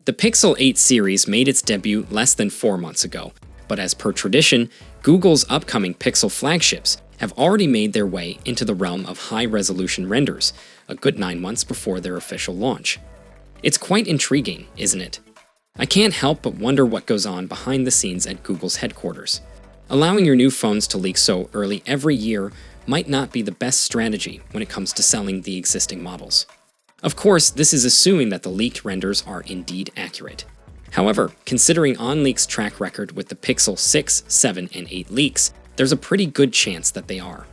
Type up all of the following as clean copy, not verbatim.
The Pixel 8 series made its debut less than 4 months ago, but as per tradition, Google's upcoming Pixel flagships have already made their way into the realm of high-resolution renders, a good 9 months before their official launch. It's quite intriguing, isn't it? I can't help but wonder what goes on behind the scenes at Google's headquarters. Allowing your new phones to leak so early every year might not be the best strategy when it comes to selling the existing models. Of course, this is assuming that the leaked renders are indeed accurate. However, considering OnLeak's track record with the Pixel 6, 7, and 8 leaks, there's a pretty good chance that they are.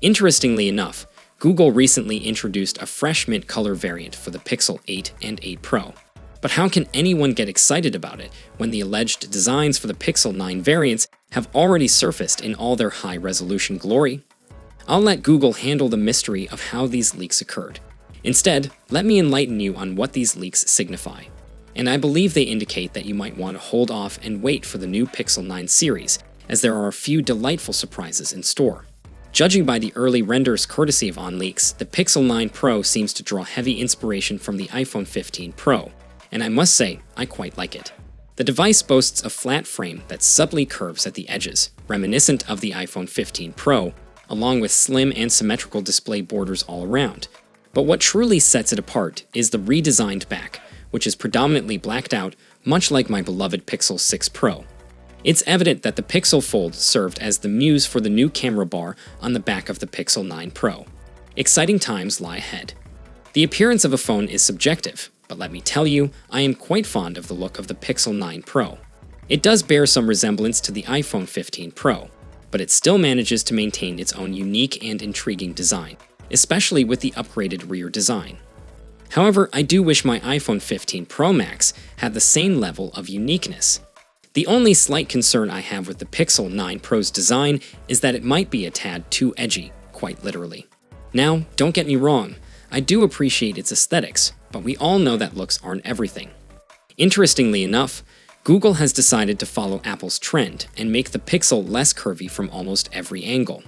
Interestingly enough, Google recently introduced a fresh mint color variant for the Pixel 8 and 8 Pro. But how can anyone get excited about it when the alleged designs for the Pixel 9 variants have already surfaced in all their high-resolution glory? I'll let Google handle the mystery of how these leaks occurred. Instead, let me enlighten you on what these leaks signify. And I believe they indicate that you might want to hold off and wait for the new Pixel 9 series, as there are a few delightful surprises in store. Judging by the early renders courtesy of OnLeaks, the Pixel 9 Pro seems to draw heavy inspiration from the iPhone 15 Pro, and I must say, I quite like it. The device boasts a flat frame that subtly curves at the edges, reminiscent of the iPhone 15 Pro, along with slim and symmetrical display borders all around. But what truly sets it apart is the redesigned back, which is predominantly blacked out, much like my beloved Pixel 6 Pro. It's evident that the Pixel Fold served as the muse for the new camera bar on the back of the Pixel 9 Pro. Exciting times lie ahead. The appearance of a phone is subjective, but let me tell you, I am quite fond of the look of the Pixel 9 Pro. It does bear some resemblance to the iPhone 15 Pro, but it still manages to maintain its own unique and intriguing design, especially with the upgraded rear design. However, I do wish my iPhone 15 Pro Max had the same level of uniqueness. The only slight concern I have with the Pixel 9 Pro's design is that it might be a tad too edgy, quite literally. Now, don't get me wrong, I do appreciate its aesthetics, but we all know that looks aren't everything. Interestingly enough, Google has decided to follow Apple's trend and make the Pixel less curvy from almost every angle.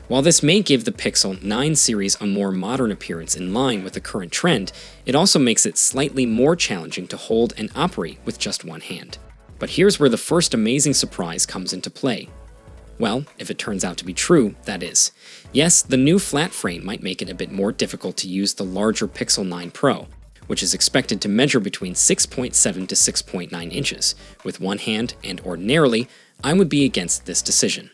While this may give the Pixel 9 series a more modern appearance in line with the current trend, it also makes it slightly more challenging to hold and operate with just one hand. But here's where the first amazing surprise comes into play. Well, if it turns out to be true, that is. Yes, the new flat frame might make it a bit more difficult to use the larger Pixel 9 Pro, which is expected to measure between 6.7 to 6.9 inches, with one hand, and ordinarily, I would be against this decision.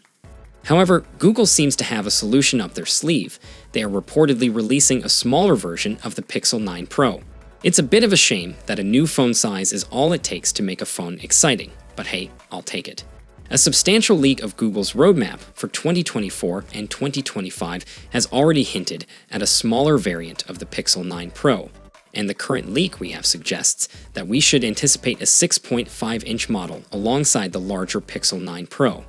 However, Google seems to have a solution up their sleeve. They are reportedly releasing a smaller version of the Pixel 9 Pro. It's a bit of a shame that a new phone size is all it takes to make a phone exciting, but hey, I'll take it. A substantial leak of Google's roadmap for 2024 and 2025 has already hinted at a smaller variant of the Pixel 9 Pro, and the current leak we have suggests that we should anticipate a 6.5-inch model alongside the larger Pixel 9 Pro.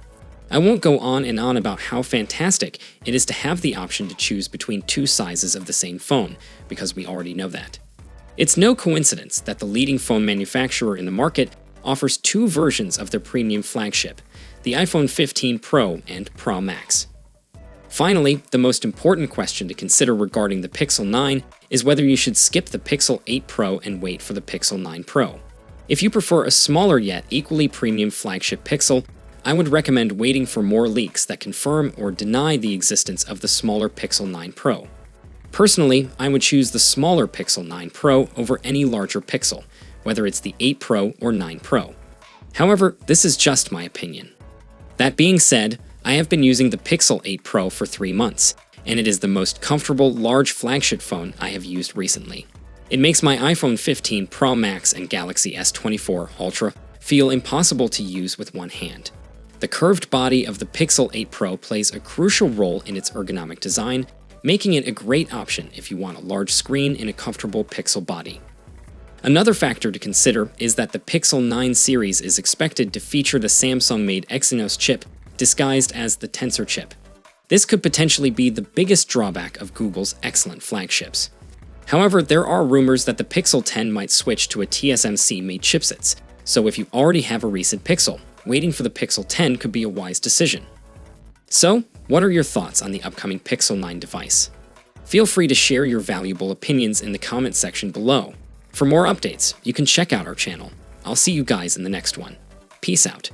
I won't go on and on about how fantastic it is to have the option to choose between two sizes of the same phone, because we already know that. It's no coincidence that the leading phone manufacturer in the market offers two versions of their premium flagship, the iPhone 15 Pro and Pro Max. Finally, the most important question to consider regarding the Pixel 9 is whether you should skip the Pixel 8 Pro and wait for the Pixel 9 Pro. If you prefer a smaller yet equally premium flagship Pixel, I would recommend waiting for more leaks that confirm or deny the existence of the smaller Pixel 9 Pro. Personally, I would choose the smaller Pixel 9 Pro over any larger Pixel, whether it's the 8 Pro or 9 Pro. However, this is just my opinion. That being said, I have been using the Pixel 8 Pro for 3 months, and it is the most comfortable large flagship phone I have used recently. It makes my iPhone 15 Pro Max and Galaxy S24 Ultra feel impossible to use with one hand. The curved body of the Pixel 8 Pro plays a crucial role in its ergonomic design, making it a great option if you want a large screen in a comfortable Pixel body. Another factor to consider is that the Pixel 9 series is expected to feature the Samsung-made Exynos chip disguised as the Tensor chip. This could potentially be the biggest drawback of Google's excellent flagships. However, there are rumors that the Pixel 10 might switch to a TSMC-made chipsets, so if you already have a recent Pixel, waiting for the Pixel 10 could be a wise decision. So, what are your thoughts on the upcoming Pixel 9 device? Feel free to share your valuable opinions in the comment section below. For more updates, you can check out our channel. I'll see you guys in the next one. Peace out.